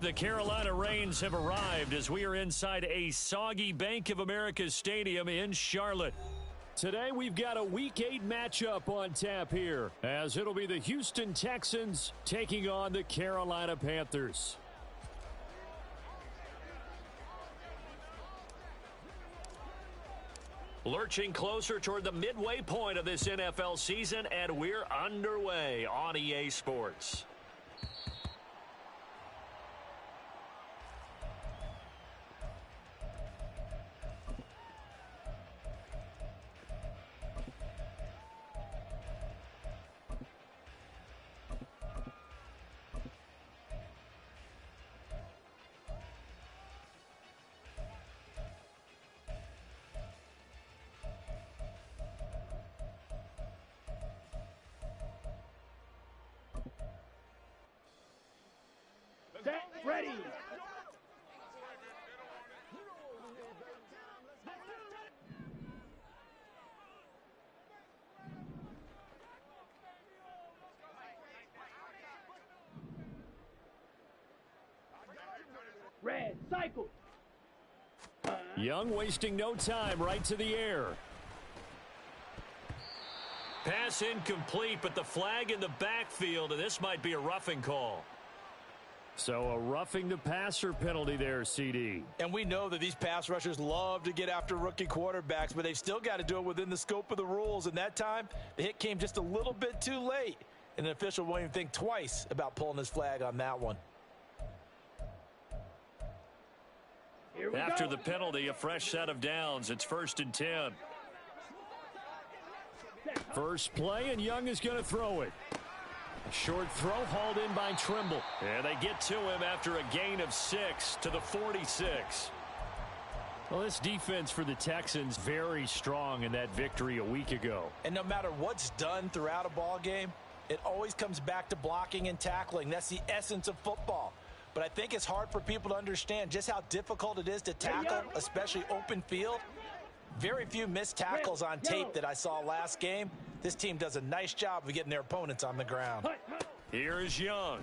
The Carolina Rains have arrived as we are inside a soggy Bank of America Stadium in Charlotte. Today we've got a Week 8 matchup on tap here, as it'll be the Houston Texans taking on the Carolina Panthers. Lurching closer toward the midway point of this NFL season, and we're underway on EA Sports. Set, ready. Red, cycle. Young wasting no time, right to the air. Pass incomplete, but the flag in the backfield, and this might be a roughing call. So a roughing the passer penalty there, CD. And we know that these pass rushers love to get after rookie quarterbacks, but they've still got to do it within the scope of the rules. And that time, the hit came just a little bit too late. And an official won't even think twice about pulling his flag on that one. After the penalty, a fresh set of downs. It's 1st and 10. First play, and Young is going to throw it. A short throw hauled in by Trimble. And they get to him after a gain of 6 to the 46. Well, this defense for the Texans very strong in that victory a week ago. And no matter what's done throughout a ball game, it always comes back to blocking and tackling. That's the essence of football. But I think it's hard for people to understand just how difficult it is to tackle, especially open field. Very few missed tackles on tape that I saw last game. This team does a nice job of getting their opponents on the ground. Here is Young.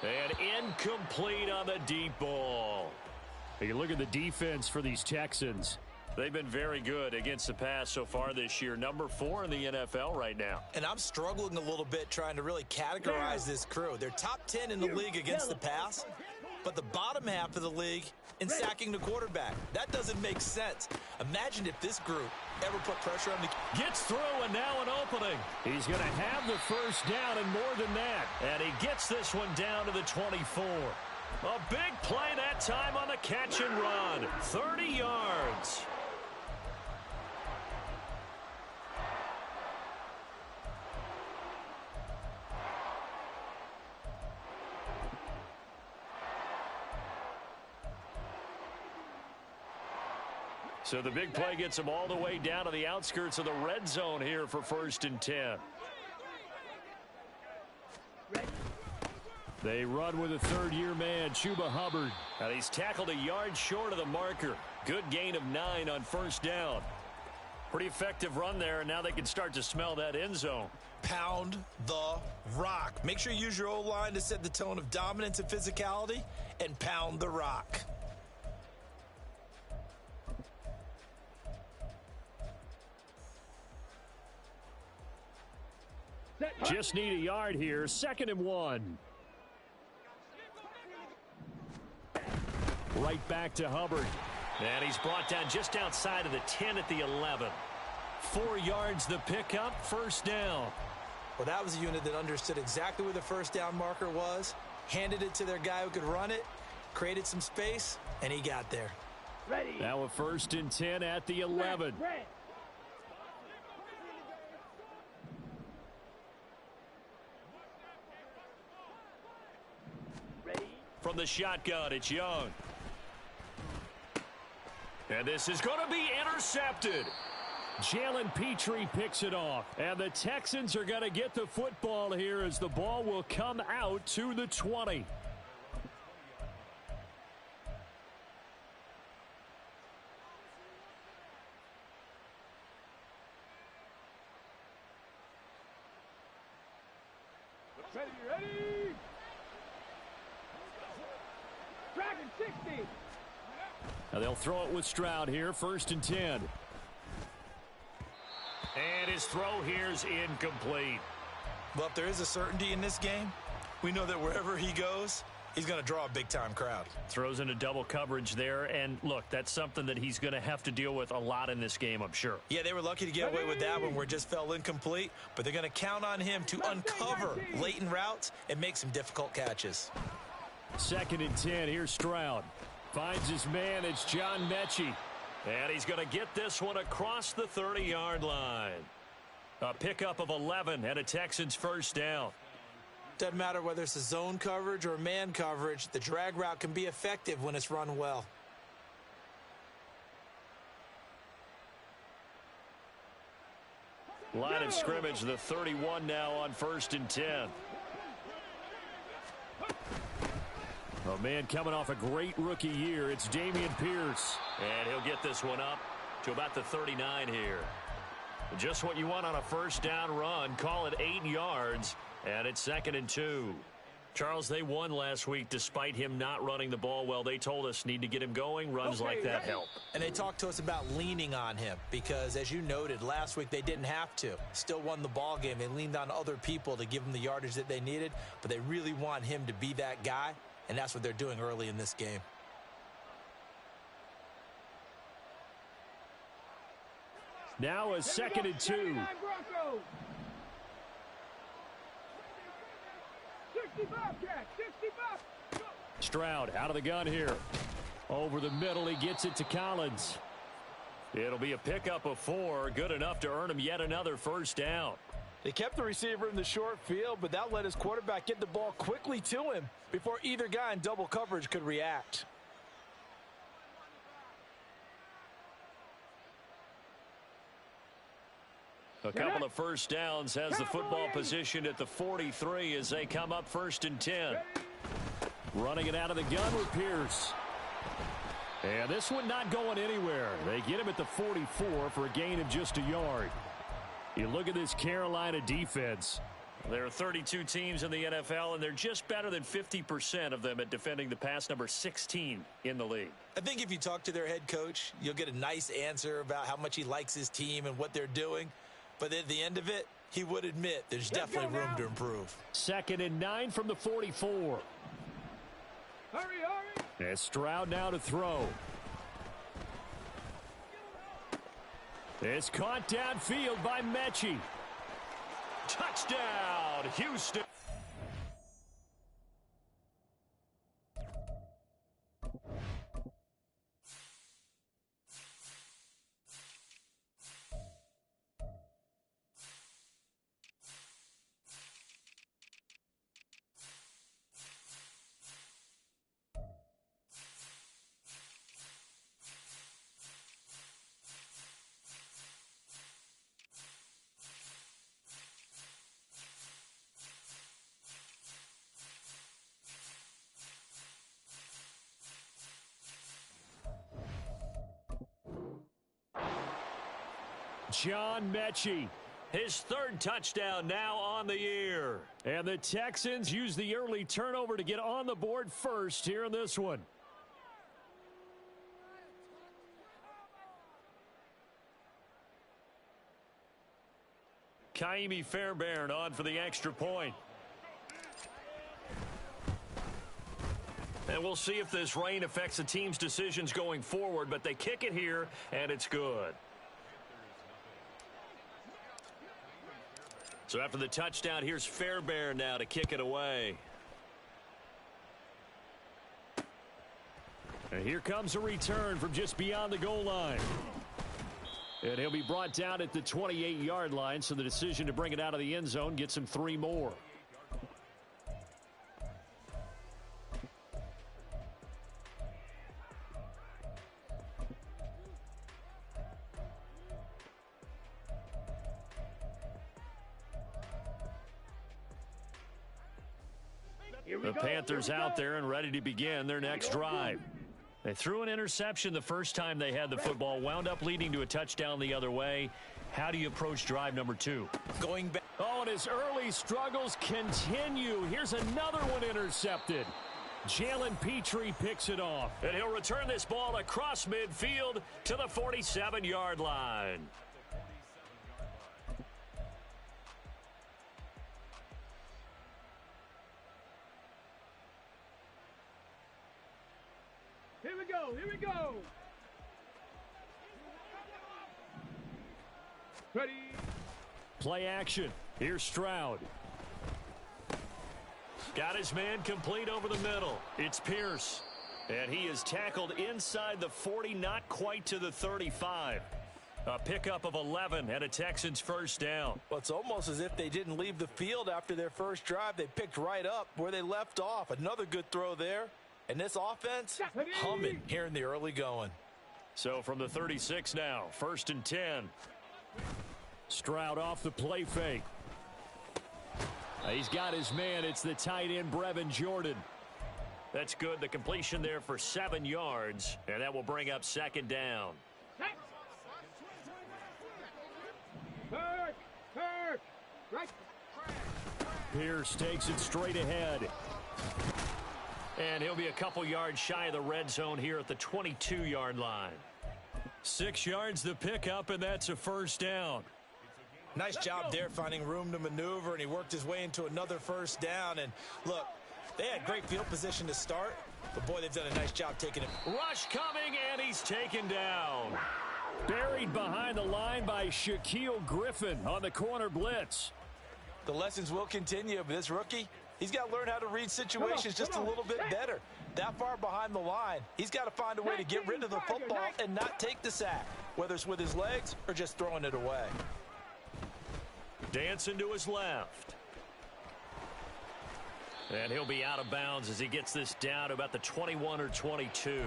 And incomplete on the deep ball. You look at the defense for these Texans. They've been very good against the pass so far this year. Number 4 in the NFL right now. And I'm struggling a little bit trying to really categorize this crew. They're top 10 in the league against the pass, but the bottom half of the league in sacking the quarterback. That doesn't make sense. Imagine if this group ever put pressure on the... Gets through, and now an opening. He's going to have the first down and more than that. And he gets this one down to the 24. A big play that time on the catch and run. 30 yards. So the big play gets them all the way down to the outskirts of the red zone here for 1st and 10. They run with a third-year man, Chuba Hubbard. And he's tackled a yard short of the marker. Good gain of 9 on 1st down. Pretty effective run there, and now they can start to smell that end zone. Pound the rock. Make sure you use your O-line to set the tone of dominance and physicality, and pound the rock. Just need a yard here. 2nd and 1. Right back to Hubbard. And he's brought down just outside of the 10 at the 11. 4 yards the pickup. 1st down. Well, that was a unit that understood exactly where the 1st down marker was, handed it to their guy who could run it, created some space, and he got there. Ready. Now a 1st and 10 at the 11. From the shotgun, it's Young. And this is going to be intercepted. Jalen Petrie picks it off. And the Texans are going to get the football here as the ball will come out to the 20. Ready, ready. Dragon 60. Now they'll throw it with Stroud here, 1st and 10. And his throw here's incomplete. Well, if there is a certainty in this game, we know that wherever he goes, he's going to draw a big-time crowd. Throws into double coverage there, and look, that's something that he's going to have to deal with a lot in this game, I'm sure. Yeah, they were lucky to get away with that one where it just fell incomplete, but they're going to count on him to uncover latent routes and make some difficult catches. 2nd and 10, here's Stroud. Finds his man, it's John Mechie. And he's going to get this one across the 30-yard line. A pickup of 11 and a Texans 1st down. Doesn't matter whether it's a zone coverage or man coverage, the drag route can be effective when it's run well. Line of scrimmage, the 31 now on 1st and 10. A man coming off a great rookie year, it's Dameon Pierce. And he'll get this one up to about the 39 here. Just what you want on a 1st down run. Call it 8 yards, and it's 2nd and 2. Charles, they won last week despite him not running the ball well. They told us need to get him going. Runs like that help. And they talked to us about leaning on him because, as you noted, last week they didn't have to. Still won the ball game. They leaned on other people to give them the yardage that they needed, but they really want him to be that guy, and that's what they're doing early in this game. Now a 2nd and 2. Stroud out of the gun here. Over the middle, he gets it to Collins. It'll be a pickup of 4, good enough to earn him yet another 1st down. They kept the receiver in the short field, but that let his quarterback get the ball quickly to him before either guy in double coverage could react. A couple of 1st downs has the football position at the 43 as they come up 1st and 10. Running it out of the gun with Pierce. And this one not going anywhere. They get him at the 44 for a gain of just a yard. You look at this Carolina defense. There are 32 teams in the NFL, and they're just better than 50% of them at defending the pass, number 16 in the league. I think if you talk to their head coach, you'll get a nice answer about how much he likes his team and what they're doing. But at the end of it, he would admit there's definitely room to improve. 2nd and 9 from the 44. Hurry, hurry. And Stroud now to throw. It's caught downfield by Mechie. Touchdown, Houston. John Mechie, his 3rd touchdown now on the year. And the Texans use the early turnover to get on the board first here in this one. Kaimi Fairbairn on for the extra point. And we'll see if this rain affects the team's decisions going forward, but they kick it here, and it's good. So after the touchdown, here's Fairbairn now to kick it away. And here comes a return from just beyond the goal line. And he'll be brought down at the 28-yard line, so the decision to bring it out of the end zone gets him 3 more. The Panthers out there and ready to begin their next drive. They threw an interception the first time they had the football, wound up leading to a touchdown the other way. How do you approach drive number 2? Going back. Oh, and his early struggles continue. Here's another one intercepted. Jalen Petrie picks it off. And he'll return this ball across midfield to the 47-yard line. Here we go. Here we go. Ready. Play action. Here's Stroud. Got his man complete over the middle. It's Pierce. And he is tackled inside the 40, not quite to the 35. A pickup of 11 and a Texans first down. Well, it's almost as if they didn't leave the field after their first drive. They picked right up where they left off. Another good throw there. And this offense, humming here in the early going. So from the 36 now, 1st and 10. Stroud off the play fake. He's got his man. It's the tight end, Brevin Jordan. That's good. The completion there for 7 yards. And that will bring up 2nd down. Right. Pierce takes it straight ahead. And he'll be a couple yards shy of the red zone here at the 22-yard line. 6 yards the pickup, and that's a first down. Nice job there finding room to maneuver, and he worked his way into another first down. And look, they had great field position to start, but boy, they've done a nice job taking it. Rush coming, and he's taken down. Buried behind the line by Shaquille Griffin on the corner blitz. The lessons will continue, but this rookie, he's got to learn how to read situations just a little bit better. That far behind the line, he's got to find a way to get rid of the football and not take the sack, whether it's with his legs or just throwing it away. Dancing to his left. And he'll be out of bounds as he gets this down to about the 21 or 22.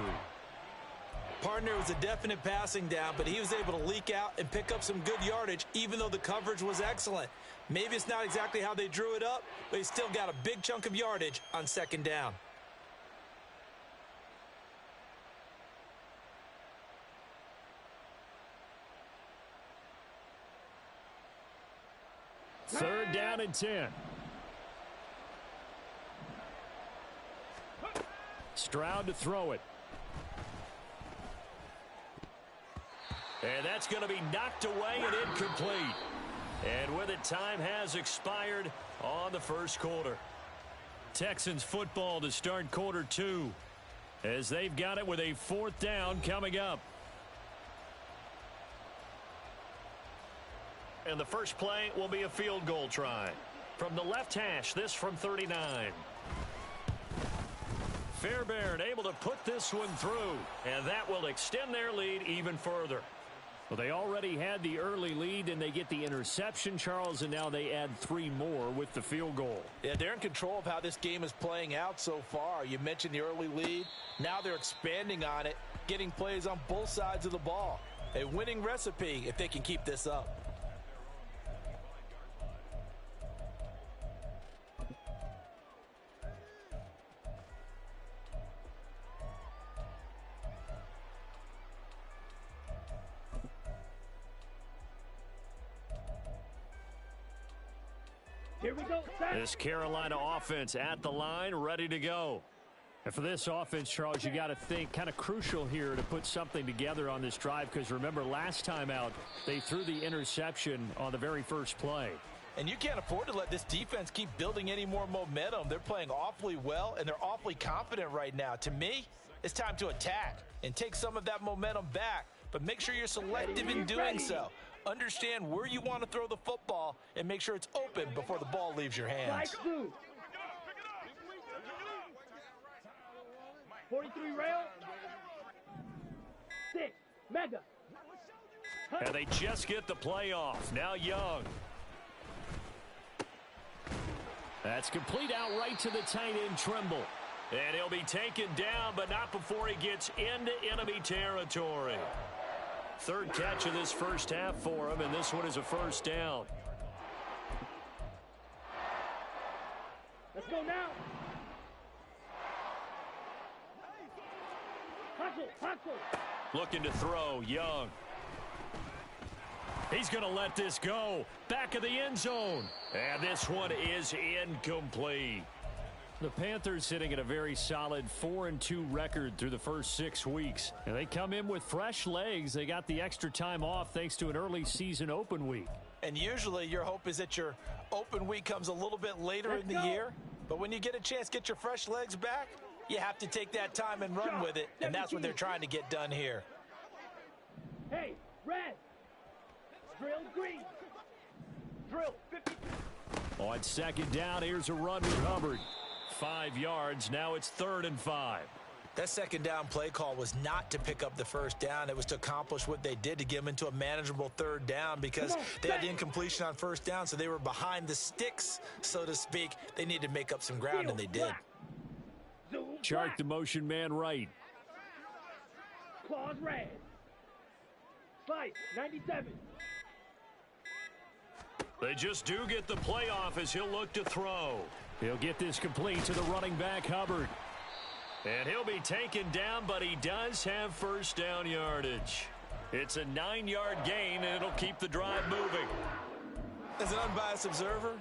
Partner was a definite passing down, but he was able to leak out and pick up some good yardage, even though the coverage was excellent. Maybe it's not exactly how they drew it up, but he still got a big chunk of yardage on 2nd down. Third down and 10. Stroud to throw it. And that's going to be knocked away and incomplete. And with it, time has expired on the first quarter. Texans football to start quarter 2 as they've got it with a 4th down coming up. And the first play will be a field goal try. From the left hash, this from 39. Fairbairn able to put this one through, and that will extend their lead even further. Well, they already had the early lead, and they get the interception, Charles, and now they add 3 more with the field goal. Yeah, they're in control of how this game is playing out so far. You mentioned the early lead. Now they're expanding on it, getting plays on both sides of the ball. A winning recipe if they can keep this up. Here we go. This Carolina offense at the line, ready to go. And for this offense, Charles, you got to think kind of crucial here to put something together on this drive, because remember last time out they threw the interception on the very first play. And you can't afford to let this defense keep building any more momentum. They're playing awfully well, and they're awfully confident right now. To me, it's time to attack and take some of that momentum back, but make sure you're selective in doing so. Understand where you want to throw the football and make sure it's open before the ball leaves your hands. 43 rail. 6. Mega. And they just get the play off. Now Young. That's complete out right to the tight end, Trimble. And he'll be taken down, but not before he gets into enemy territory. Third catch of this first half for him, and this one is a first down. Let's go now. Hustle. Looking to throw, Young. He's going to let this go. Back of the end zone. And this one is incomplete. The Panthers sitting at a very solid 4-2 record through the first 6 weeks. And they come in with fresh legs. They got the extra time off thanks to an early season open week. And usually your hope is that your open week comes a little bit later in the year. But when you get a chance to get your fresh legs back, you have to take that time and run with it. And that's what they're trying to get done here. Hey, red. Drill green. Drill 50. On second down, here's a run with Hubbard. 5 yards. Now it's 3rd and 5. That second down play call was not to pick up the first down. It was to accomplish what they did, to get them into a manageable 3rd down, because they had incompletion on first down, so they were behind the sticks, so to speak. They needed to make up some ground, and they did. Chart the motion man right. Claws red. Slice 97. They just do get the playoff as he'll look to throw. He'll get this complete to the running back, Hubbard. And he'll be taken down, but he does have first down yardage. It's a 9-yard gain, and it'll keep the drive moving. As an unbiased observer,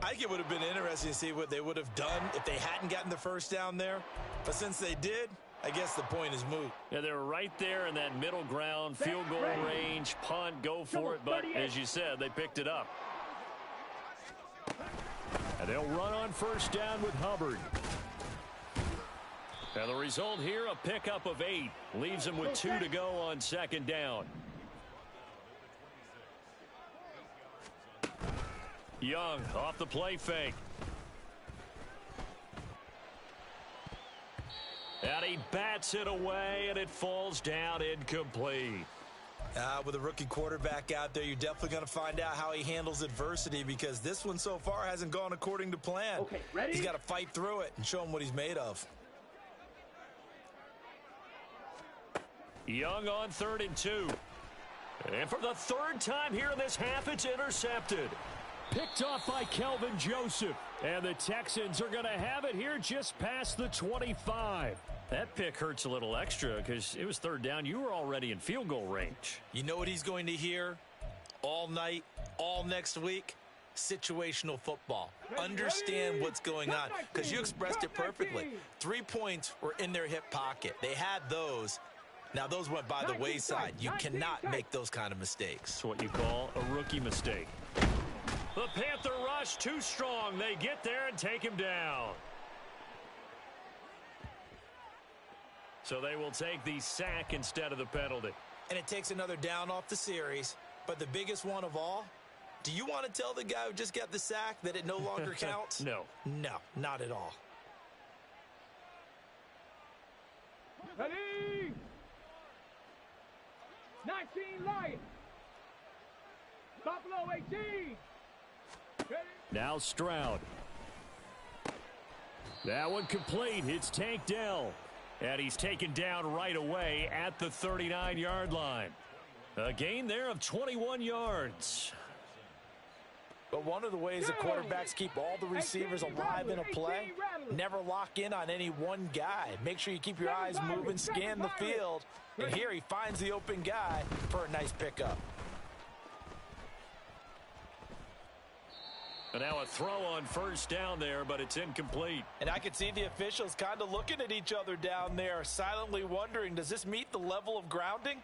I think it would have been interesting to see what they would have done if they hadn't gotten the first down there. But since they did, I guess the point is moot. Yeah, they're right there in that middle ground, field goal range, punt, go for it. But as you said, they picked it up. And they'll run on first down with Hubbard. And the result here, a pickup of 8. Leaves them with 2 to go on second down. Young off the play fake. And he bats it away, and it falls down incomplete. With a rookie quarterback out there, you're definitely going to find out how he handles adversity, because this one so far hasn't gone according to plan. Okay, ready? He's got to fight through it and show him what he's made of. Young on 3rd and 2. And for the 3rd time here in this half, it's intercepted. Picked off by Kelvin Joseph. And the Texans are going to have it here just past the 25. That pick hurts a little extra because it was 3rd down. You were already in field goal range. You know what he's going to hear all night, all next week? Situational football. Understand what's going on, because you expressed it perfectly. 3 points were in their hip pocket. They had those. Now, those went by the wayside. You cannot make those kind of mistakes. It's what you call a rookie mistake. The Panther rush too strong. They get there and take him down. So they will take the sack instead of the penalty. And it takes another down off the series. But the biggest one of all, do you want to tell the guy who just got the sack that it no longer counts? No. No, not at all. Ready? 19 Lions. Buffalo 18. Ready? Now Stroud. That one complete. It's Tank Dell. And he's taken down right away at the 39-yard line. A gain there of 21 yards. But one of the ways the quarterbacks keep all the receivers alive in a play, never lock in on any one guy. Make sure you keep your eyes moving, scan the field. And here he finds the open guy for a nice pickup. And now a throw on first down there, but it's incomplete. And I could see the officials kind of looking at each other down there, silently wondering, does this meet the level of grounding?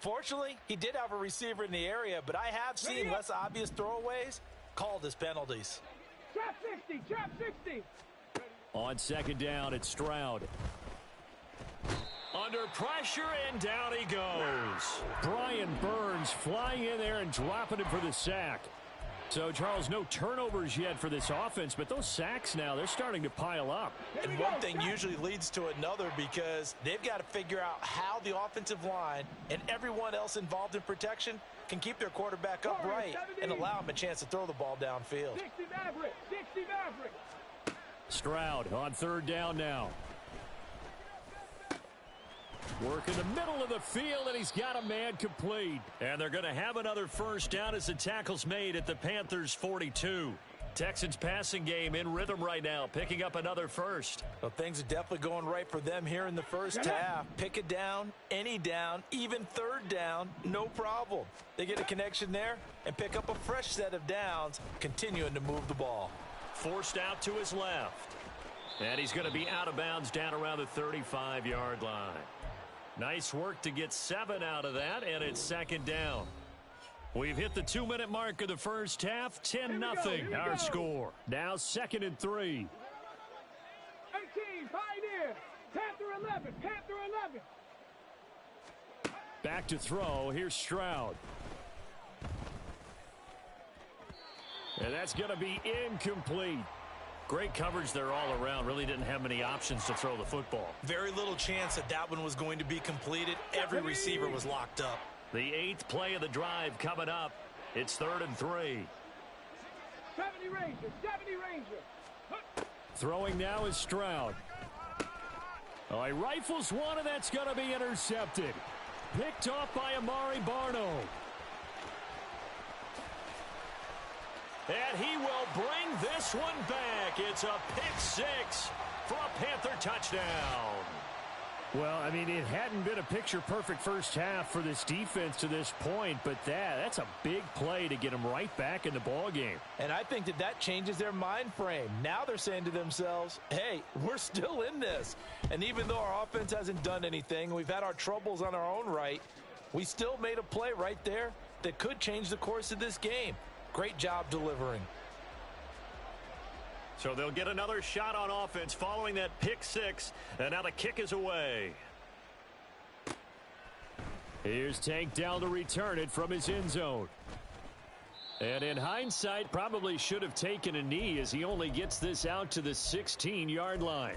Fortunately, he did have a receiver in the area, but I have seen less obvious throwaways called as penalties. Trap 60, trap 60. On second down, it's Stroud. Under pressure, and down he goes. Brian Burns flying in there and dropping him for the sack. So, Charles, no turnovers yet for this offense, but those sacks now, they're starting to pile up. And one thing usually leads to another, because they've got to figure out how the offensive line and everyone else involved in protection can keep their quarterback upright and allow him a chance to throw the ball downfield. 60 Maverick, 60 Maverick. Stroud on third down now. Work in the middle of the field, and he's got a man complete. And they're going to have another first down as the tackle's made at the Panthers' 42. Texans passing game in rhythm right now, picking up another first. Well, things are definitely going right for them here in the first half. Pick it down, any down, even third down, no problem. They get a connection there and pick up a fresh set of downs, continuing to move the ball. Forced out to his left. And he's going to be out of bounds down around the 35-yard line. Nice work to get 7 out of that, and it's second down. We've hit the 2-minute mark of the first half. 10-0 our score. Now 2nd and 3. 18, Pioneer. Panther 11, Panther 11. Back to throw. Here's Stroud. And that's going to be incomplete. Great coverage there all around. Really didn't have many options to throw the football. Very little chance that one was going to be completed. Every receiver was locked up. The 8th play of the drive coming up. It's 3rd and 3. 70 Ranger, 70 Ranger. Throwing now is Stroud. Oh, he rifles one, and that's going to be intercepted. Picked off by Amari Barno. And he will bring this one back. It's a pick 6 for a Panther touchdown. Well, I mean, it hadn't been a picture-perfect first half for this defense to this point, but that's a big play to get them right back in the ballgame. And I think that changes their mind frame. Now they're saying to themselves, hey, we're still in this. And even though our offense hasn't done anything, we've had our troubles on our own right, we still made a play right there that could change the course of this game. Great job delivering. So they'll get another shot on offense following that pick 6, and now the kick is away. Here's Tank down to return it from his end zone. And in hindsight, probably should have taken a knee as he only gets this out to the 16-yard line.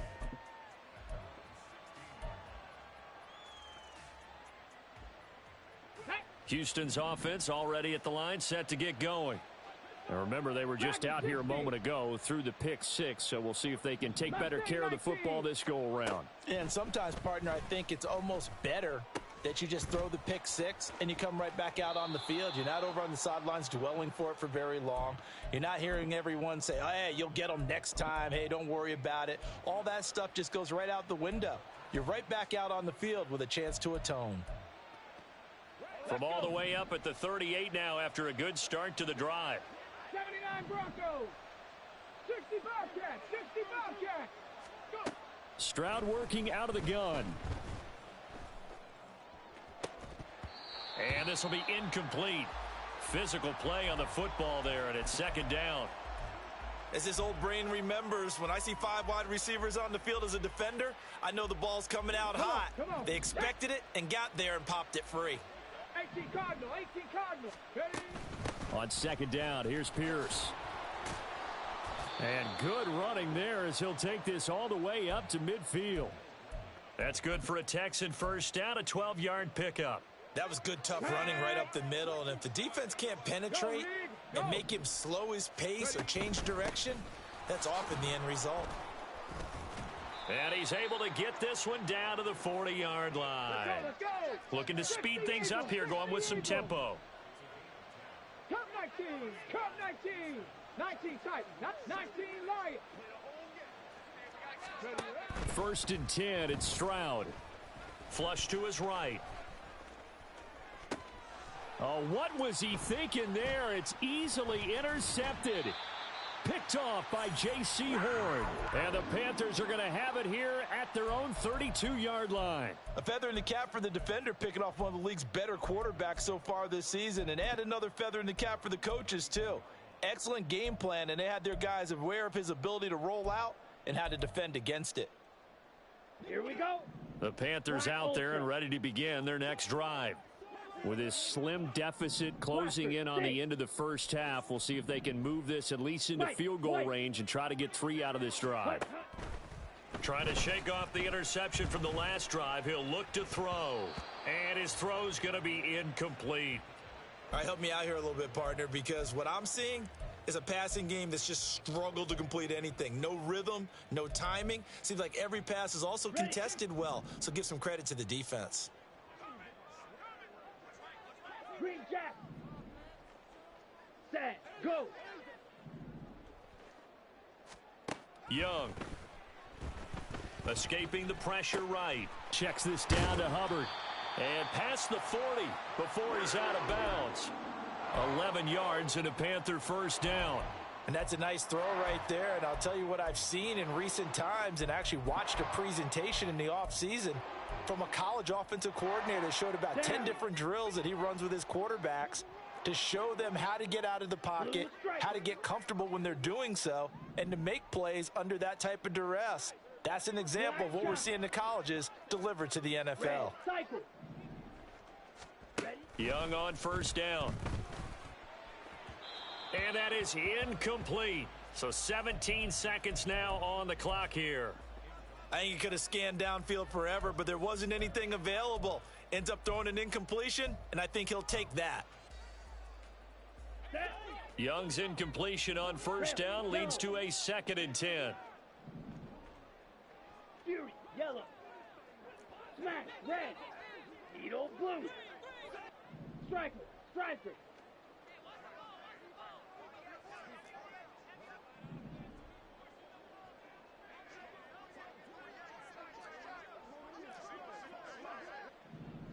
Houston's offense already at the line, set to get going. Now remember, they were just out here a moment ago through the pick 6, so we'll see if they can take better care of the football this go-around. And sometimes, partner, I think it's almost better that you just throw the pick 6 and you come right back out on the field. You're not over on the sidelines dwelling for it for very long. You're not hearing everyone say, hey, you'll get them next time. Hey, don't worry about it. All that stuff just goes right out the window. You're right back out on the field with a chance to atone. From all the way up at the 38 now after a good start to the drive. 79 Broncos. 60 Bobcats. 60 Bobcats. Go. Stroud working out of the gun. And this will be incomplete. Physical play on the football there, and it's second down. As this old brain remembers, when I see 5 wide receivers on the field as a defender, I know the ball's coming out hot. They expected it and got there and popped it free. 18 Cardinal. 18 Cardinal. Ready? On second down, here's Pierce. And good running there as he'll take this all the way up to midfield. That's good for a Texan first down, a 12-yard pickup. That was good, tough running right up the middle. And if the defense can't penetrate and make him slow his pace or change direction, that's often the end result. And he's able to get this one down to the 40-yard line. Let's go. Looking to speed things up here, going with some tempo. Cup 19. Cup 19. 19 Titans. 19 Lions. First and 10, it's Stroud. Flush to his right. Oh, what was he thinking there? It's easily intercepted. Picked off by J.C. Horn. And the Panthers are going to have it here at their own 32-yard line. A feather in the cap for the defender, picking off one of the league's better quarterbacks so far this season. And add another feather in the cap for the coaches, too. Excellent game plan, and they had their guys aware of his ability to roll out and how to defend against it. Here we go. The Panthers out there and ready to begin their next drive. With his slim deficit closing in on the end of the first half, we'll see if they can move this at least into field goal range and try to get 3 out of this drive. Trying to shake off the interception from the last drive. He'll look to throw. And his throw's going to be incomplete. All right, help me out here a little bit, partner, because what I'm seeing is a passing game that's just struggled to complete anything. No rhythm, no timing. Seems like every pass is also contested well, so give some credit to the defense. Green Jack. Set. Go. Young. Escaping the pressure right. Checks this down to Hubbard. And past the 40 before he's out of bounds. 11 yards and a Panther first down. And that's a nice throw right there. And I'll tell you what I've seen in recent times and actually watched a presentation in the offseason from a college offensive coordinator that showed about 10 different drills that he runs with his quarterbacks to show them how to get out of the pocket, how to get comfortable when they're doing so, and to make plays under that type of duress. That's an example of what we're seeing in the colleges delivered to the NFL. Young on first down. And that is incomplete. So 17 seconds now on the clock here. I think he could have scanned downfield forever, but there wasn't anything available. Ends up throwing an incompletion, and I think he'll take that. Young's incompletion on first down leads to a 2nd and 10. Fury, yellow. Smash, red. Needle, blue. Striker, striker.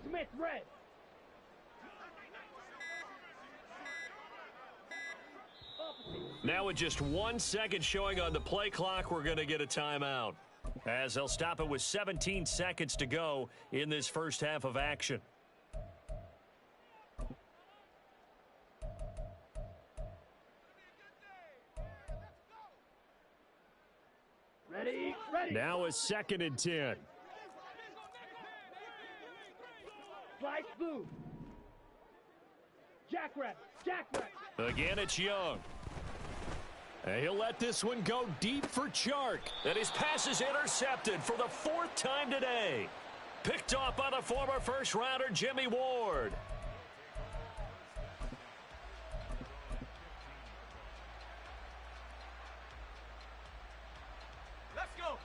Smith, red. Now with just 1 second showing on the play clock, we're going to get a timeout, as they'll stop it with 17 seconds to go in this first half of action. Ready, ready. Now a 2nd and 10. Slice blue. Jackrabbit, jackrabbit. Again, it's Young. And he'll let this one go deep for Chark. And his pass is intercepted for the 4th time today. Picked off by the former first-rounder Jimmy Ward. Let's go.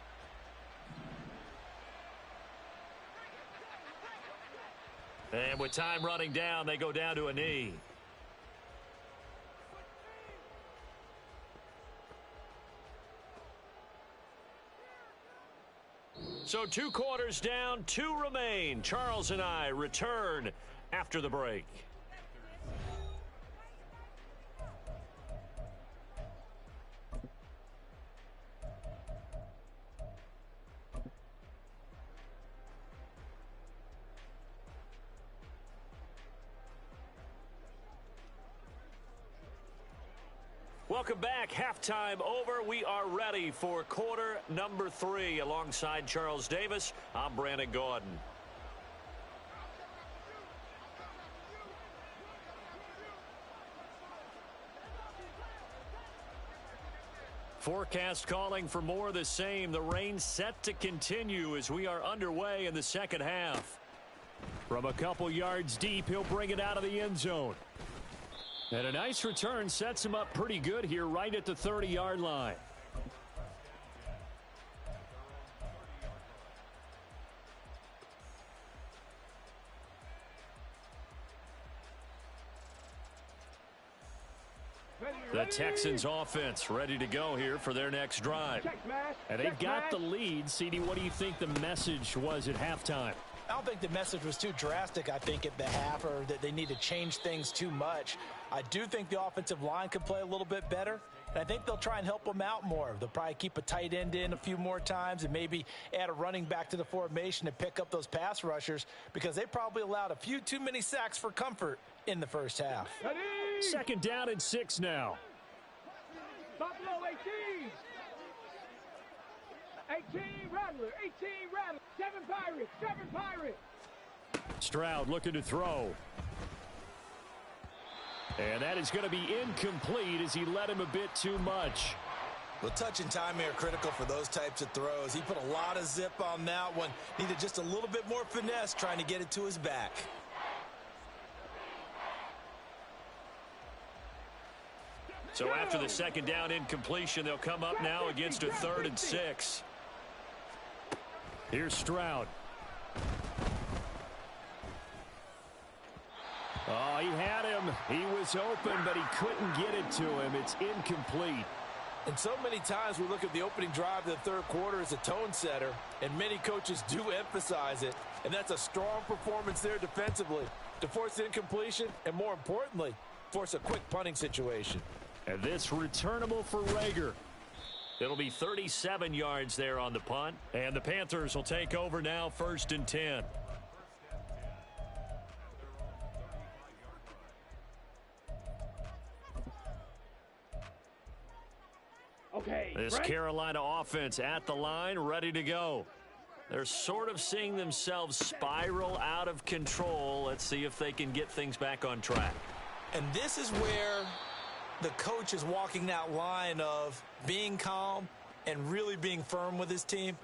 And with time running down, they go down to a knee. So 2 quarters down, 2 remain. Charles and I return after the break. Welcome back. Halftime over. We are ready for quarter number 3. Alongside Charles Davis, I'm Brandon Gordon. Forecast calling for more of the same. The rain set to continue as we are underway in the second half. From a couple yards deep, he'll bring it out of the end zone. And a nice return sets him up pretty good here right at the 30-yard line. The Texans offense ready to go here for their next drive. And they've got the lead. CD, what do you think the message was at halftime? I don't think the message was too drastic, I think, at the half, or that they need to change things too much. I do think the offensive line could play a little bit better, and I think they'll try and help them out more. They'll probably keep a tight end in a few more times and maybe add a running back to the formation to pick up those pass rushers, because they probably allowed a few too many sacks for comfort in the first half. 2nd down and 6 now. Buffalo 18. 18 Rattler, 18 Rattler. 7 Pirates, 7 Pirates. Stroud looking to throw. And that is going to be incomplete as he led him a bit too much. Well, touch and timing are critical for those types of throws. He put a lot of zip on that one. Needed just a little bit more finesse trying to get it to his back. So after the 2nd down incompletion, they'll come up now against a 3rd and 6. Here's Stroud. Oh, he had him. He was open, but he couldn't get it to him. It's incomplete. And so many times we look at the opening drive of the third quarter as a tone setter, and many coaches do emphasize it. And that's a strong performance there defensively to force incompletion and, more importantly, force a quick punting situation. And this returnable for Rager. It'll be 37 yards there on the punt. And the Panthers will take over now, 1st and 10. Okay, this right? Carolina offense at the line, ready to go. They're sort of seeing themselves spiral out of control. Let's see if they can get things back on track. And this is where the coach is walking that line of being calm and really being firm with his team.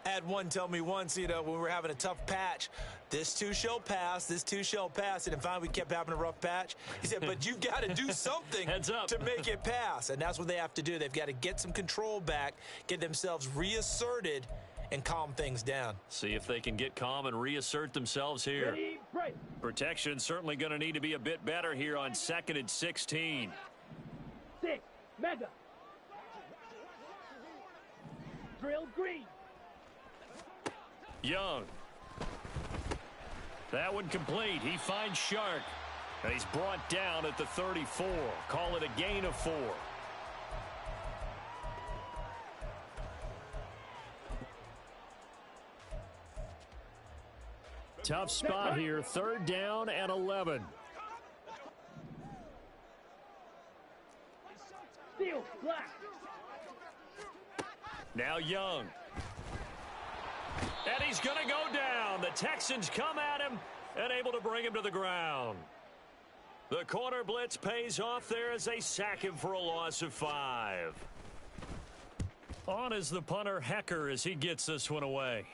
I had one tell me once, when we were having a tough patch, this too shall pass, this too shall pass. And finally, we kept having a rough patch. He said, but you've got to do something to make it pass. And that's what they have to do. They've got to get some control back, get themselves reasserted, and calm things down. See if they can get calm and reassert themselves here. Ready, break. Protection certainly going to need to be a bit better here on 2nd and 16. 6, mega. Drill green. Young. That one complete. He finds Shark. And he's brought down at the 34. Call it a gain of 4. Tough spot here. 3rd down and 11. Steel, black. Now Young. And he's going to go down. The Texans come at him and able to bring him to the ground. The corner blitz pays off there as they sack him for a loss of 5. On is the punter Hecker as he gets this one away.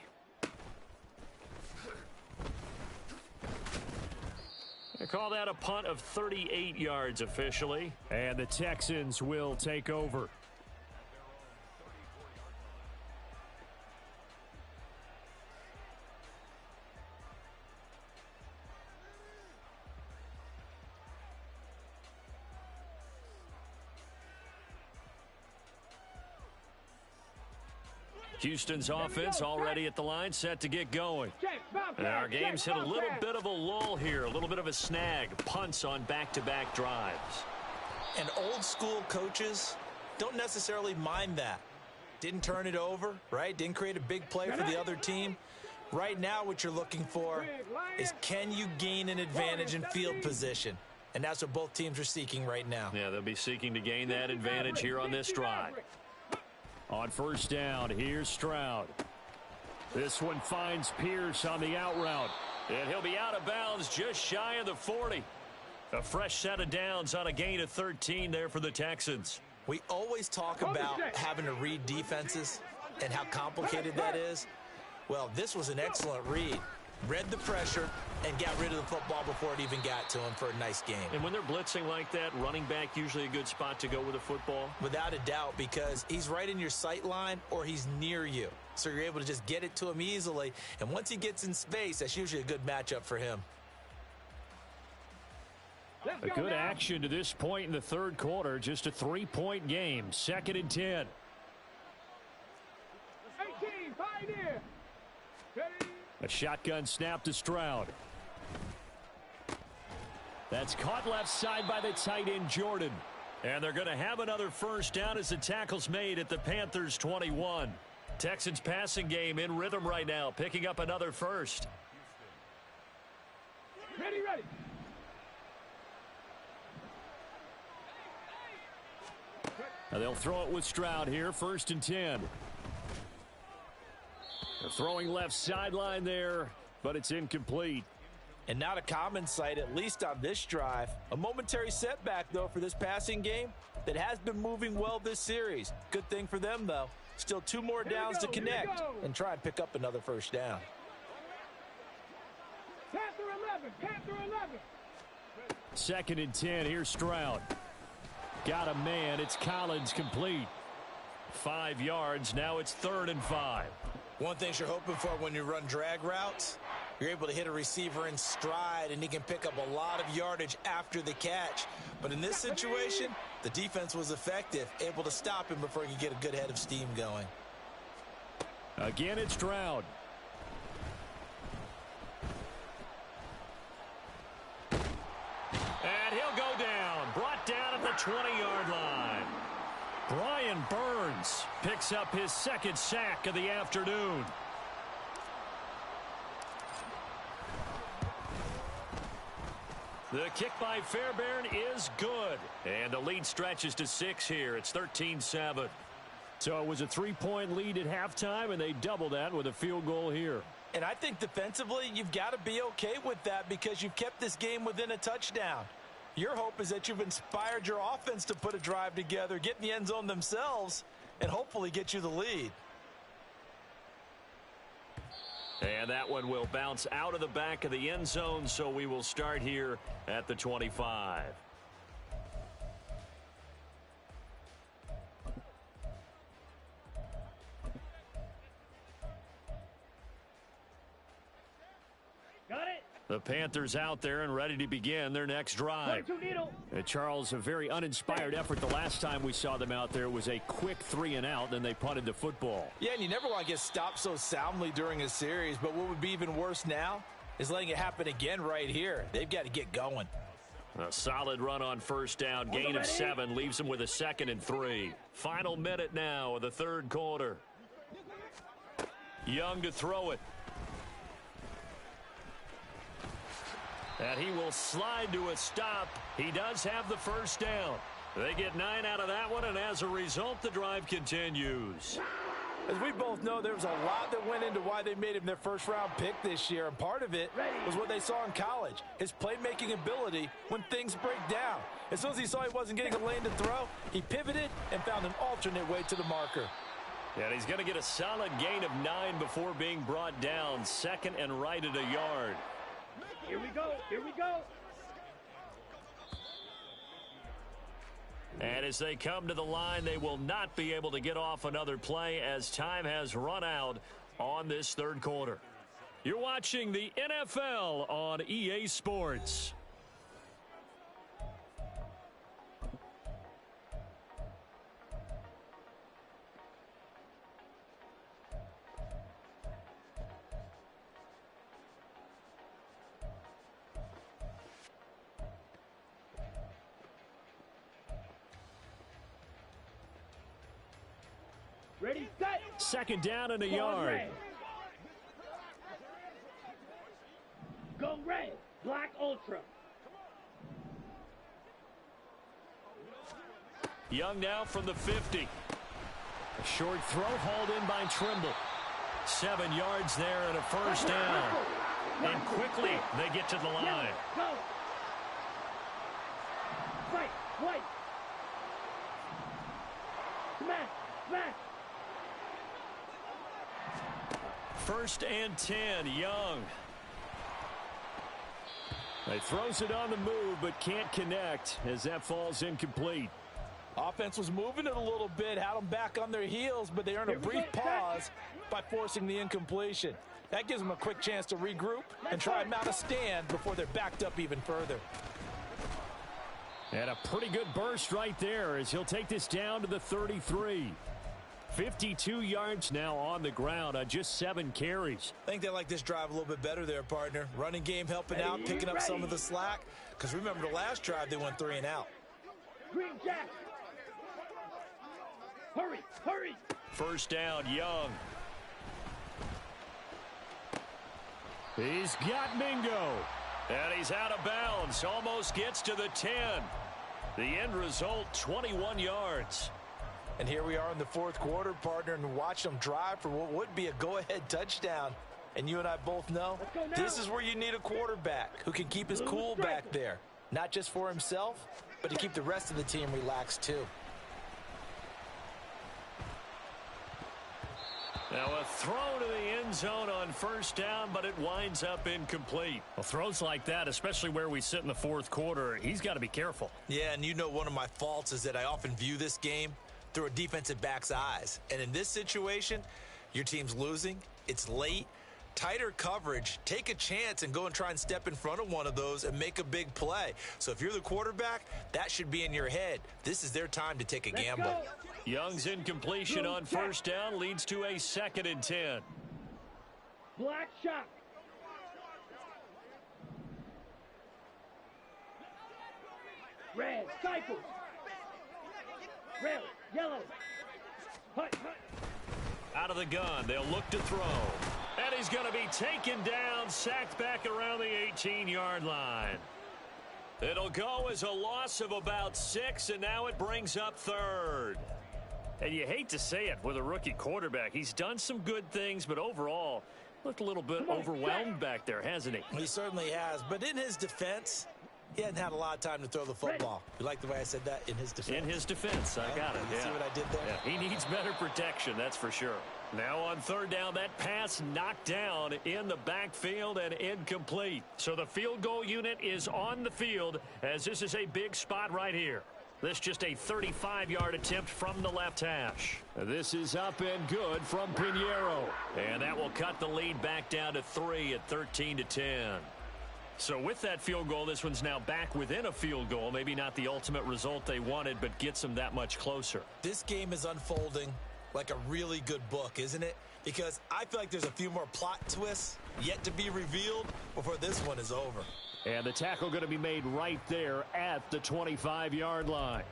They call that a punt of 38 yards officially. And the Texans will take over. Houston's offense already at the line, set to get going. And our game's hit a little bit of a lull here, a little bit of a snag. Punts on back-to-back drives. And old school coaches don't necessarily mind that. Didn't turn it over, right? Didn't create a big play for the other team. Right now what you're looking for is, can you gain an advantage in field position? And that's what both teams are seeking right now. Yeah, they'll be seeking to gain that advantage here on this drive. On 1st down, here's Stroud. This one finds Pierce on the out route. And he'll be out of bounds just shy of the 40. A fresh set of downs on a gain of 13 there for the Texans. We always talk about having to read defenses and how complicated that is. Well, this was an excellent read. Read the pressure and got rid of the football before it even got to him for a nice game. And when they're blitzing like that, running back usually a good spot to go with the football? Without a doubt, because he's right in your sight line or he's near you. So you're able to just get it to him easily. And once he gets in space, that's usually a good matchup for him. A good action to this point in the third quarter. Just a 3-point game. 2nd and 10. 18, Pioneer. A shotgun snap to Stroud. That's caught left side by the tight end Jordan. And they're going to have another 1st down as the tackle's made at the Panthers 21. Texans passing game in rhythm right now, picking up another 1st. Ready. Now they'll throw it with Stroud here, 1st and 10. They're throwing left sideline there, but it's incomplete. And not a common sight, at least on this drive. A momentary setback, though, for this passing game that has been moving well this series. Good thing for them, though. Still 2 more downs to connect and try and pick up another 1st down. Panther 11. 2nd and 10. Here's Stroud. Got a man. It's Collins complete. 5 yards. Now it's 3rd and 5. One thing you're hoping for when you run drag routes You're able to hit a receiver in stride, and he can pick up a lot of yardage after the catch. But in this situation, the defense was effective, able to stop him before he could get a good head of steam going. Again, it's Stroud. And he'll go down. Brought down at the 20-yard line. Brian Burns picks up his second sack of the afternoon. The kick by Fairbairn is good. And the lead stretches to 6 here. It's 13-7. So it was a 3-point lead at halftime, and they doubled that with a field goal here. And I think defensively, you've got to be okay with that because you've kept this game within a touchdown. Your hope is that you've inspired your offense to put a drive together, get in the end zone themselves, and hopefully get you the lead. And that one will bounce out of the back of the end zone, so we will start here at the 25. Got it. The Panthers out there and ready to begin their next drive. Charles, a very uninspired effort the last time we saw them out there. It was a quick 3-and-out, then they punted the football. Yeah, and you never want to get stopped so soundly during a series, but what would be even worse now is letting it happen again right here. They've got to get going. A solid run on first down, gain of 7, leaves them with a 2nd and 3. Final minute now of the third quarter. Young to throw it. And he will slide to a stop. He does have the first down. They get 9 out of that one, and as a result, the drive continues. As we both know, there was a lot that went into why they made him their first-round pick this year, and part of it was what they saw in college, his playmaking ability when things break down. As soon as he saw he wasn't getting a lane to throw, he pivoted and found an alternate way to the marker. And he's going to get a solid gain of 9 before being brought down, 2nd and right at a yard. Here we go. Here we go. And as they come to the line, they will not be able to get off another play as time has run out on this third quarter. You're watching the NFL on EA Sports. Ready, set. 2nd down and a yard. Red. Go red. Black Ultra. Young now from the 50. A short throw hauled in by Trimble. 7 yards there and a first down. And quickly they get to the line. Go. Fight. White. Smash. Smash. 1st and 10, Young. He throws it on the move, but can't connect as that falls incomplete. Offense was moving it a little bit, had them back on their heels, but they earned a brief pause by forcing the incompletion. That gives them a quick chance to regroup and try and mount a stand before they're backed up even further. And a pretty good burst right there as he'll take this down to the 33. 52 yards now on the ground on just 7 carries. I think they like this drive a little bit better there, partner. Running game helping out, picking up some of the slack. Because remember the last drive, they went 3-and-out. Green Jack. Hurry, hurry. First down, Young. He's got Mingo. And he's out of bounds. Almost gets to the 10. The end result, 21 yards. And here we are in the fourth quarter, partner, and watch them drive for what would be a go-ahead touchdown. And you and I both know this is where you need a quarterback who can keep his cool back there. Not just for himself, but to keep the rest of the team relaxed too. Now a throw to the end zone on first down, but it winds up incomplete. Well, throws like that, especially where we sit in the fourth quarter, he's got to be careful. Yeah, and you know one of my faults is that I often view this game through a defensive back's eyes. And in this situation, your team's losing, it's late, tighter coverage, take a chance and go and try and step in front of one of those and make a big play. So if you're the quarterback, that should be in your head. This is their time to take a gamble. Young's incompletion on first down leads to a 2nd and 10. Black shot. Red, stifle. Red, yellow. Hut, hut. Out of the gun, they'll look to throw. And he's going to be taken down, sacked back around the 18-yard line. It'll go as a loss of about 6, and now it brings up 3rd. And you hate to say it with a rookie quarterback. He's done some good things, but overall, looked a little bit overwhelmed back there, hasn't he? He certainly has. But in his defense, he hadn't had a lot of time to throw the football. You like the way I said that? In his defense. In his defense. I got it. You see what I did there? Yeah, he needs better protection, that's for sure. Now on 3rd down, that pass knocked down in the backfield and incomplete. So the field goal unit is on the field as this is a big spot right here. This just a 35-yard attempt from the left hash. This is up and good from Pinheiro. And that will cut the lead back down to 3 at 13-10. So with that field goal, this one's now back within a field goal. Maybe not the ultimate result they wanted, but gets them that much closer. This game is unfolding like a really good book, isn't it? Because I feel like there's a few more plot twists yet to be revealed before this one is over. And the tackle going to be made right there at the 25-yard line.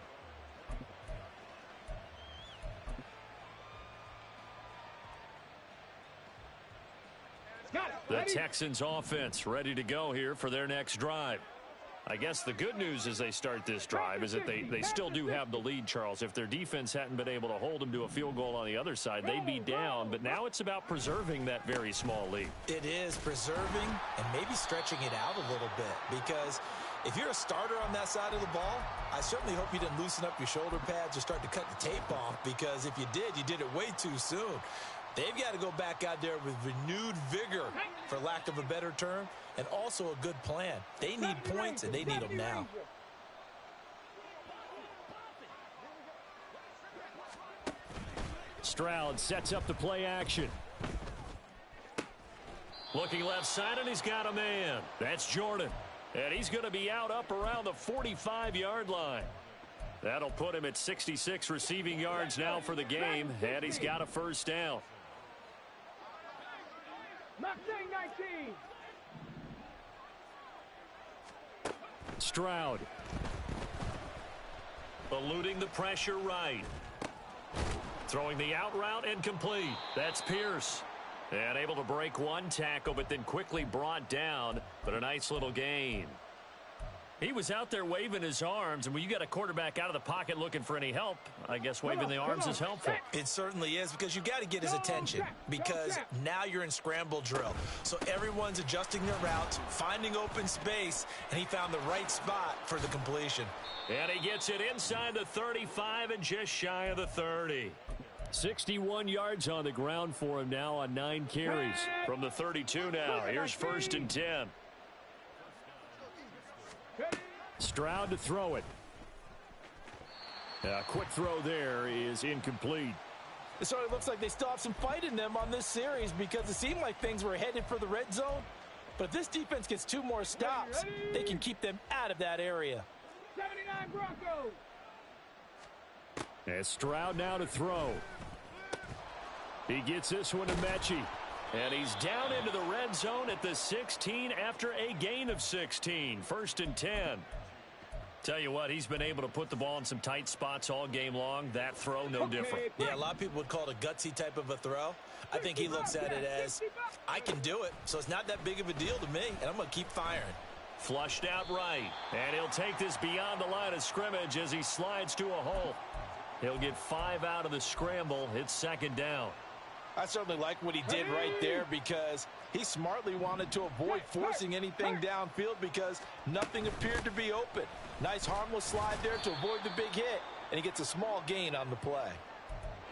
The Texans offense ready to go here for their next drive. I guess the good news as they start this drive is that they still do have the lead, Charles. If their defense hadn't been able to hold them to a field goal on the other side, they'd be down. But now it's about preserving that very small lead. It is preserving and maybe stretching it out a little bit, because if you're a starter on that side of the ball, I certainly hope you didn't loosen up your shoulder pads or start to cut the tape off, because if you did it way too soon. They've got to go back out there with renewed vigor, for lack of a better term, and also a good plan. They need points, and they need them now. Stroud sets up the play action. Looking left side, and he's got a man. That's Jordan. And he's going to be out up around the 45-yard line. That'll put him at 66 receiving yards now for the game, and he's got a first down. Mustang 19. Stroud. Eluding the pressure right. Throwing the out route incomplete. That's Pierce. And able to break one tackle, but then quickly brought down. But a nice little gain. He was out there waving his arms, and when you got a quarterback out of the pocket looking for any help, I guess waving the arms is helpful. It certainly is, because you got to get his attention, because now you're in scramble drill. So everyone's adjusting their routes, finding open space, and he found the right spot for the completion. And he gets it inside the 35 and just shy of the 30. 61 yards on the ground for him now on 9 carries. From the 32 now, here's 1st and 10. Stroud to throw it. A quick throw there is incomplete. It sort of looks like they still have some fight in them on this series, because it seemed like things were headed for the red zone. But if this defense gets 2 more stops, they can keep them out of that area. 79 Broncos. And Stroud now to throw. He gets this one to Mechie. And he's down into the red zone at the 16 after a gain of 16. 1st and 10. Tell you what, he's been able to put the ball in some tight spots all game long. That throw, no different. Yeah, a lot of people would call it a gutsy type of a throw. I think he looks at it as, I can do it, so it's not that big of a deal to me, and I'm going to keep firing. Flushed out right. And he'll take this beyond the line of scrimmage as he slides to a hole. He'll get 5 out of the scramble. It's 2nd down. I certainly like what he did right there, because he smartly wanted to avoid forcing anything downfield, because nothing appeared to be open. Nice harmless slide there to avoid the big hit, and he gets a small gain on the play.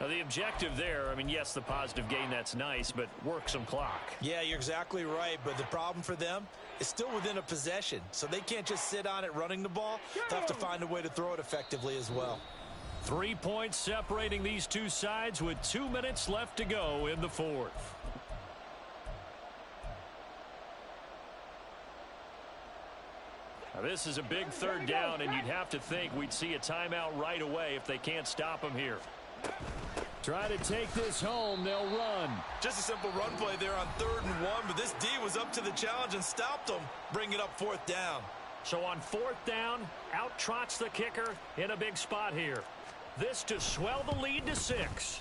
Now the objective there, I mean, yes, the positive gain, that's nice, but work some clock. Yeah, you're exactly right, but the problem for them is still within a possession, so they can't just sit on it running the ball. They'll have to find a way to throw it effectively as well. 3 points separating these two sides with 2 minutes left to go in the 4th. Now, this is a big third down, and you'd have to think we'd see a timeout right away if they can't stop him here. Try to take this home. They'll run. Just a simple run play there on 3rd and 1, but this D was up to the challenge and stopped them, bringing up 4th down. So on 4th down, out trots the kicker in a big spot here. This to swell the lead to 6.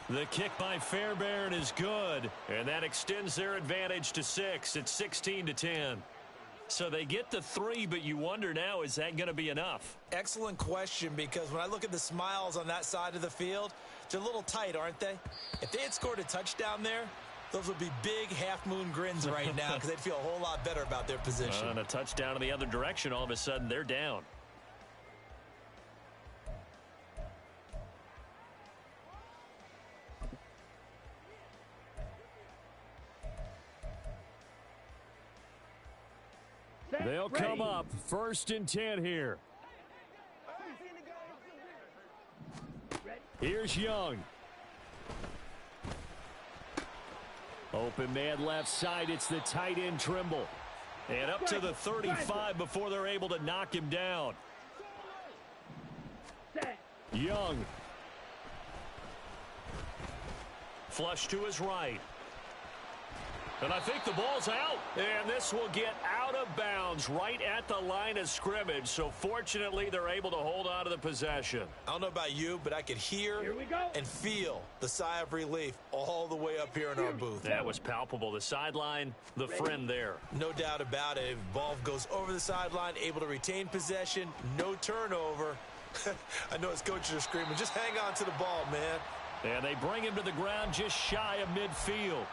The kick by Fairbairn is good, and that extends their advantage to 6. It's 16-10. So they get the 3, but you wonder now, is that going to be enough? Excellent question, because when I look at the smiles on that side of the field, they're a little tight, aren't they? If they had scored a touchdown there, those would be big half-moon grins right now because they'd feel a whole lot better about their position. And a touchdown in the other direction, all of a sudden they're down. They'll come up 1st and 10 here. Here's Young. Open man left side. It's the tight end Trimble. And up to the 35 before they're able to knock him down. Young. Flush to his right. And I think the ball's out. And this will get out of bounds right at the line of scrimmage. So fortunately, they're able to hold on to the possession. I don't know about you, but I could hear and feel the sigh of relief all the way up here in our booth. That was palpable. The sideline, the friend there. No doubt about it. Ball goes over the sideline, able to retain possession, no turnover. I know his coaches are screaming, just hang on to the ball, man. And they bring him to the ground just shy of midfield.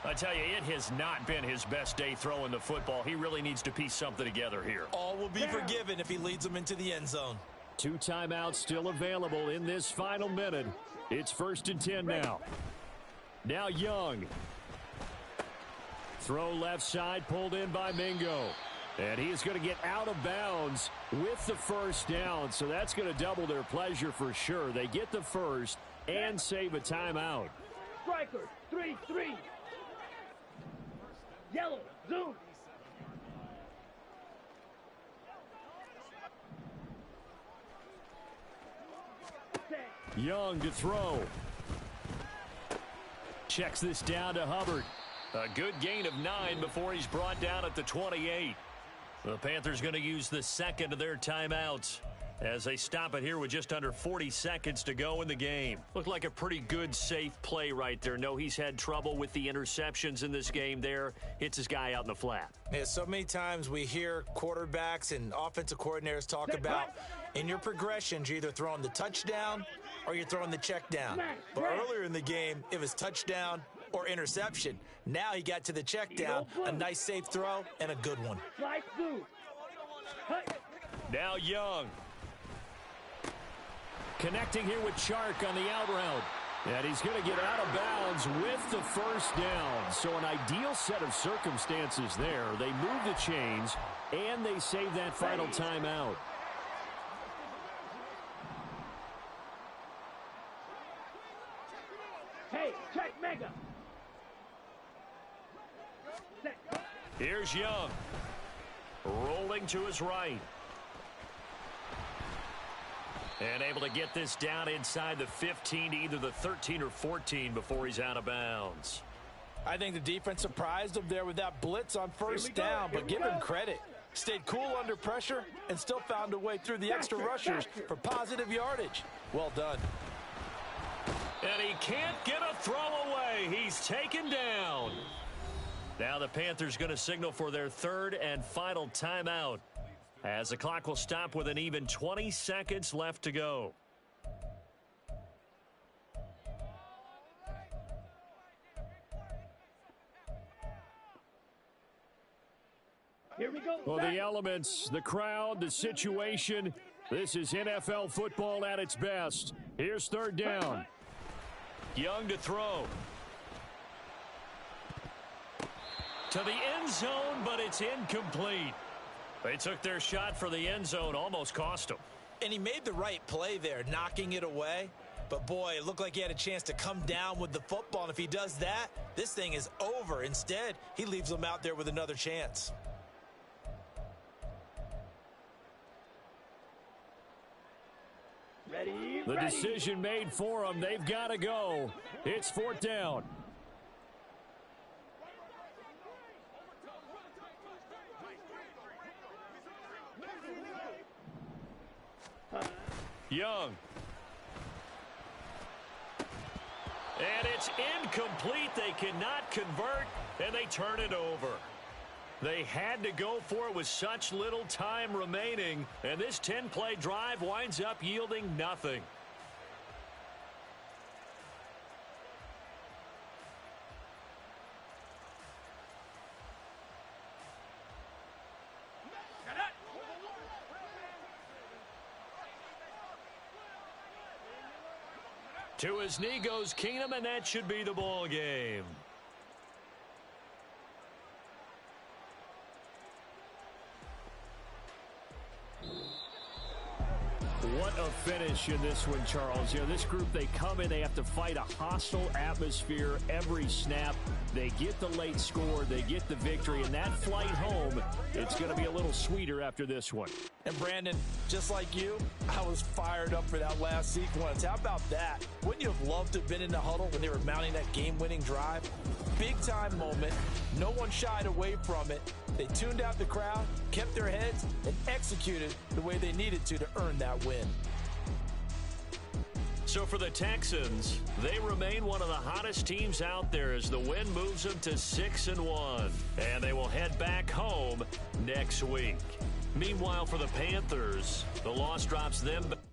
I tell you, it has not been his best day throwing the football. He really needs to piece something together here. All will be forgiven if he leads them into the end zone. 2 timeouts still available in this final minute. It's 1st and 10 now. Now Young. Throw left side, pulled in by Mingo. And he is going to get out of bounds with the 1st down. So that's going to double their pleasure for sure. They get the 1st and save a timeout. Striker, 3-3. Yellow, zoom. Young to throw. Checks this down to Hubbard. A good gain of 9 before he's brought down at the 28. The Panthers going to use the 2nd of their timeouts as they stop it here with just under 40 seconds to go in the game. Looked like a pretty good, safe play right there. No, he's had trouble with the interceptions in this game there. Hits his guy out in the flat. Yeah, so many times we hear quarterbacks and offensive coordinators talk about in your progressions, you're either throwing the touchdown or you're throwing the check down. But earlier in the game, it was touchdown or interception. Now he got to the check down, a nice safe throw, and a good one. Now Young. Connecting here with Chark on the out route. And he's going to get out of bounds with the 1st down. So an ideal set of circumstances there. They move the chains, and they save that final timeout. Hey, check Mega. Here's Young. Rolling to his right. And able to get this down inside the 15 to either the 13 or 14 before he's out of bounds. I think the defense surprised him there with that blitz on 1st down, but give him credit. Stayed cool under pressure and still found a way through the extra rushers for positive yardage. Well done. And he can't get a throw away. He's taken down. Now the Panthers going to signal for their 3rd and final timeout, as the clock will stop with an even 20 seconds left to go. Here we go. Well, the elements, the crowd, the situation. This is NFL football at its best. Here's 3rd down. Young to throw. To the end zone, but it's incomplete. They took their shot for the end zone, almost cost him. And he made the right play there, knocking it away. But, boy, it looked like he had a chance to come down with the football. And if he does that, this thing is over. Instead, he leaves them out there with another chance. Ready, The ready. decision made for them. They've got to go. It's 4th down. Young. And it's incomplete. They cannot convert, and they turn it over. They had to go for it with such little time remaining, and this 10-play drive winds up yielding nothing. To his knee goes Keenum, and that should be the ball game. What a finish in this one, Charles. You know, this group, they come in, they have to fight a hostile atmosphere every snap. They get the late score, they get the victory, and that flight home, it's going to be a little sweeter after this one. And Brandon, just like you, I was fired up for that last sequence. How about that? Wouldn't you have loved to have been in the huddle when they were mounting that game-winning drive? Big-time moment. No one shied away from it. They tuned out the crowd, kept their heads, and executed the way they needed to earn that win. So for the Texans, they remain one of the hottest teams out there as the win moves them to 6-1. And they will head back home next week. Meanwhile, for the Panthers, the loss drops them back.